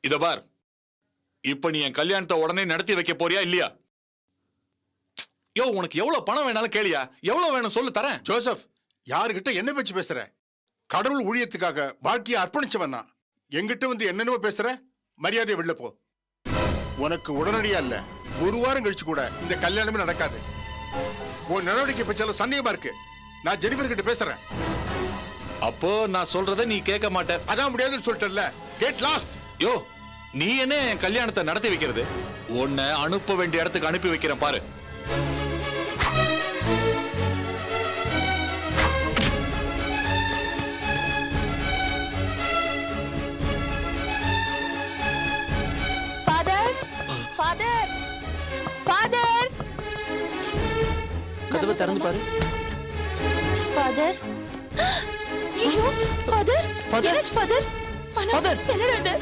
இத பார், இப்ப நீ என் கல்யாணத்தை உடனே நடத்தி வைக்க போறியா இல்லையா? யோ, உனக்கு எவ்வளவு பணம் வேணாலும் கேளியா? எவ்வளவு வேணும் சொல்லு, தரேன். ஜோசப், யாருகிட்ட என்ன பேச்சு பேசுற? கடவுள் ஊழியத்துக்காக வாழ்க்கையை அர்ப்பணிச்சவன் நான். எங்கிட்ட வந்து என்னென்னமோ பேசுற? மரியாதையை வெளில போ. உனக்கு உடனடியா இல்ல, ஒரு வாரம் கழிச்சு கூட இந்த கல்யாணமே நடக்காது. உன் நடவடிக்கை பச்சாலும் சந்தேகமா இருக்கு. நான் ஜெனிஃபர் கிட்ட பேசுறேன். அப்போ நான் சொல்றத நீ கேட்க மாட்ட. அதான் முடியாதுன்னு சொல்லிட்டல. Get lost. யோ, நீ என்ன என் கல்யாணத்தை நடத்தி வைக்கிறது? உன்னை அனுப்ப வேண்டிய இடத்துக்கு அனுப்பி வைக்கிறேன் பாரு. ஃபாதர், ஃபாதர், கதவை திறந்து பாரு. ஃபாதர். ஐயோ, ஃபாதர், ஃபாதர், ஃபாதர், என்னடா இது?